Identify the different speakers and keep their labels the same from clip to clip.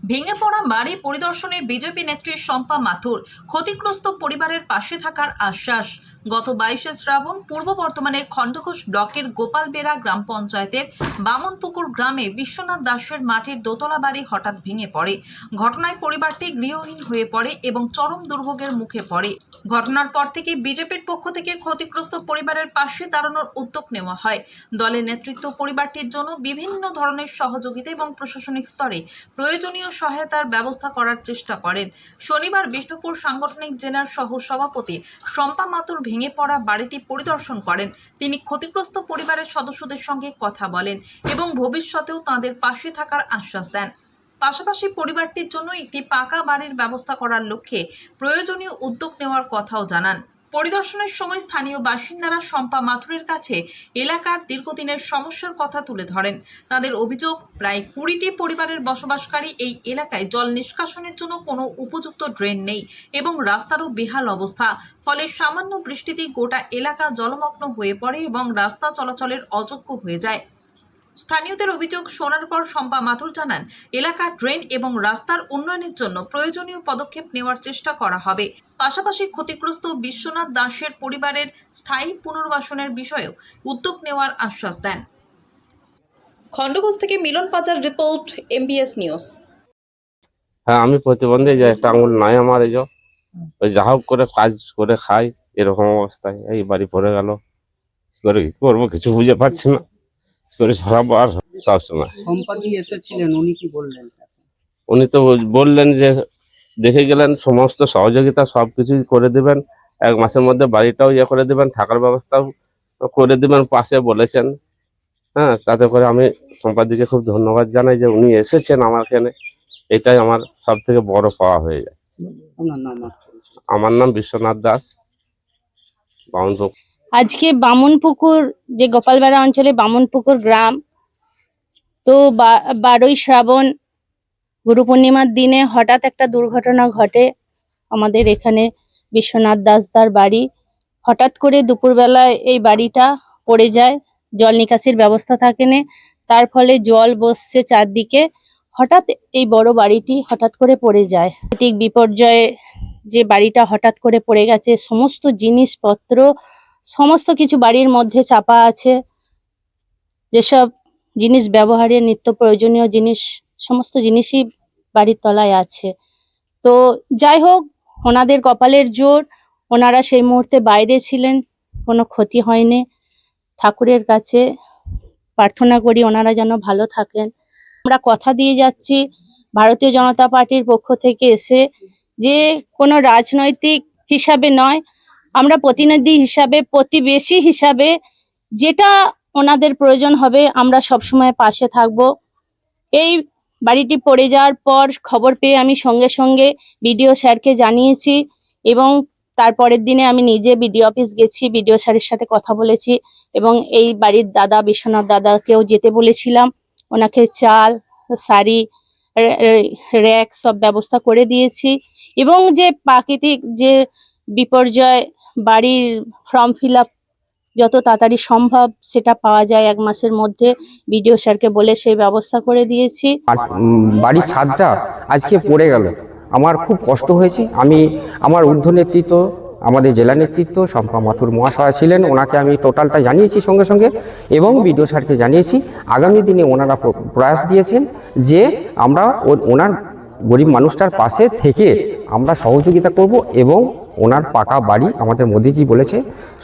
Speaker 1: ভেঙে পড়া বাড়ি পরিদর্শনে বিজেপি নেত্রী শম্পা মাথুর, ক্ষতিগ্রস্ত পরিবারের পাশে থাকার আশ্বাস। গত 22শে শ্রাবণ পূর্ব বর্ধমানের খণ্ডঘোষ ব্লকের গোপালবেড়া গ্রাম পঞ্চায়েতের বামনপুকুর গ্রামে বিশ্বনাথ দাসের মাটির দোতলা বাড়ি হঠাৎ ভেঙে পড়ে। ঘটনায় পরিবারটি গৃহহীন হয়ে পড়ে এবং চরম দুর্ভোগের মুখে পড়ে। ঘটনার পর থেকে বিজেপির পক্ষ থেকে ক্ষতিগ্রস্ত পরিবারের পাশে দাঁড়ানোর উদ্যোগ নেওয়া হয়। দলের নেতৃত্ব পরিবারটির জন্য বিভিন্ন ধরনের সহযোগিতা এবং প্রশাসনিক স্তরে প্রয়োজনীয় সহায়তার ব্যবস্থা করার চেষ্টা করেন। শনিবার বিষ্ণুপুর সাংগঠনিক জেলার সহ সভাপতি শম্পা মাথুর ভেঙে পড়া বাড়িটি পরিদর্শন করেন। তিনি ক্ষতিগ্রস্ত পরিবারের সদস্যদের সঙ্গে কথা বলেন এবং ভবিষ্যতেও তাদের পাশে থাকার আশ্বাস দেন। পাশাপাশি পরিবারটির জন্য একটি পাকা বাড়ির ব্যবস্থা করার লক্ষ্যে প্রয়োজনীয় উদ্যোগ নেওয়ার কথাও জানান। পরিদর্শনের সময় স্থানীয় বাসিন্দারা শম্পা মাথুরের কাছে এলাকার দীর্ঘদিনের সমস্যার কথা তুলে ধরেন। তাদের অভিযোগ, প্রায় 20টি পরিবারের বসবাসকারী এই এলাকায় জল নিষ্কাশনের জন্য কোনো উপযুক্ত ড্রেন নেই এবং রাস্তারও বেহাল অবস্থা। ফলে সামান্য বৃষ্টিতেই গোটা এলাকা জলমগ্ন হয়ে পড়ে এবং রাস্তা চলাচলের অযোগ্য হয়ে যায়। স্থানীয়দের অভিযোগ শোনার পর শম্পা মাথুর জানান, এলাকার ড্রেন এবং রাস্তার উন্নয়নের জন্য প্রয়োজনীয় পদক্ষেপ নেওয়ার চেষ্টা করা হবে। পাশাপাশি ক্ষতিগ্রস্ত বিশ্বনাথ দাসের পরিবারের স্থায়ী পুনর্বাসনের বিষয়েও উদ্যোগ নেওয়ার আশ্বাস দেন। খণ্ডঘোষ থেকে মিলন পাচার রিপোর্ট, MBS নিউজ।
Speaker 2: হ্যাঁ, আমি প্রতিবন্ধী, যে একটা আঙুল নাই আমার, এই যে ওই যা হোক করে কাজ করে খাই, এরকম অবস্থায় এই বাড়ি পড়ে গেল। কি করে কি করবো কিছু বুঝে পাচ্ছি না, কি করে সরাবো। আর সবসময়
Speaker 3: সম্পাদি এসেছিলেন, উনি কি বললেন?
Speaker 2: উনি তো বললেন যে দেখে গেলেন, সমস্ত সহযোগিতা সবকিছুই করে দিবেন, 1 মাসের মধ্যে বাড়িটাও ইয়ে করে দিবেন, থাকার ব্যবস্থাও করে দিবেন পাশে বলেছেন। হ্যাঁ, তাতে করে আমি সম্পাদিকে খুব ধন্যবাদ জানাই যে উনি এসেছেন আমার এখানে। এটাই আমার সব থেকে বড় পাওয়া হয়ে যায়।
Speaker 3: আপনার নাম?
Speaker 2: আমার নাম বিশ্বনাথ দাস, বামনপুকুর।
Speaker 4: আজকে বামনপুকুর, যে গোপালবেড়া অঞ্চলে বামনপুকুর গ্রাম, তো 12ই শ্রাবণ গুরু পূর্ণিমার দিনে হঠাৎ একটা দুর্ঘটনা ঘটে আমাদের এখানে। বিশ্বনাথ দাসদার বাড়ি, হঠাৎ করে দুপুরবেলায় এই বাড়িটা পড়ে যায়। জল নিকাশির ব্যবস্থা থাকে না, তার ফলে জল বসছে চারদিকে। হঠাৎ এই বড় বাড়িটি হঠাৎ করে পড়ে যায়। প্রাকৃতিক বিপর্যয়ে যে বাড়িটা হঠাৎ করে পড়ে গেছে, সমস্ত জিনিসপত্র সমস্ত কিছু বাড়ির মধ্যে চাপা আছে। যেসব জিনিস ব্যবহারের নিত্য প্রয়োজনীয় জিনিস, সমস্ত জিনিসই বাড়ির তলায় আছে। তো যাই হোক, ওনাদের কপালের জোর, ওনারা সেই মুহূর্তে বাইরে ছিলেন, কোনো ক্ষতি হয়নি। ঠাকুরের কাছে প্রার্থনা করি ওনারা যেন ভালো থাকেন। আমরা কথা দিয়ে যাচ্ছি ভারতীয় জনতা পার্টির পক্ষ থেকে এসে, যে কোনো রাজনৈতিক হিসাবে নয়, আমরা প্রতিনিধি হিসাবে, প্রতিবেশী হিসাবে যেটা ওনাদের প্রয়োজন হবে আমরা সবসময় পাশে থাকব। এই বাড়িটি পড়ে যাওয়ার পর খবর পেয়ে আমি সঙ্গে সঙ্গে বিডিও স্যারকে জানিয়েছি এবং তারপরের দিনে আমি নিজে বিডিও অফিস গেছি, বিডিও স্যারের সাথে কথা বলেছি এবং এই বাড়ির দাদা বিশ্বনাথ দাদাকেও যেতে বলেছিলাম। ওনাকে চাল, শাড়ি, র্যাক সব ব্যবস্থা করে দিয়েছি এবং যে প্রাকৃতিক যে বিপর্যয়, বাড়ির ফর্ম ফিল আপ যত তাড়াতাড়ি সম্ভব সেটা পাওয়া যায় 1 মাসের মধ্যে, বিডিও স্যারকে বলে সেই ব্যবস্থা করে দিয়েছি।
Speaker 5: বাড়ির ছাদটা আজকে পড়ে গেল, আমার খুব কষ্ট হয়েছে। আমি আমার ঊর্ধ্ব নেতৃত্ব, আমাদের জেলা নেতৃত্ব শম্পা মাথুর মহাশয় ছিলেন, ওনাকে আমি টোটালটা জানিয়েছি সঙ্গে সঙ্গে এবং বিডিও স্যারকে জানিয়েছি। আগামী দিনে ওনারা প্রয়াস দিয়েছেন যে আমরা ওনার গরিব মানুষটার পাশে থেকে আমরা সহযোগিতা করব এবং ওনার পাকা বাড়ি, আমাদের মোদিজি বলেছে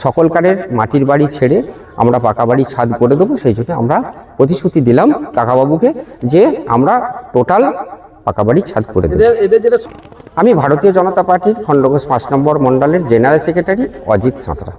Speaker 5: সকলকারের মাটির বাড়ি ছেড়ে আমরা পাকা বাড়ি ছাদ করে দেবো। সেই জন্য আমরা প্রতিশ্রুতি দিলাম কাকাবাবুকে যে আমরা টোটাল পাকা বাড়ি ছাদ করে দেবো। আমি ভারতীয় জনতা পার্টির খণ্ডঘোষ 5 নম্বর মণ্ডলের জেনারেল সেক্রেটারি অজিত সাঁতরা।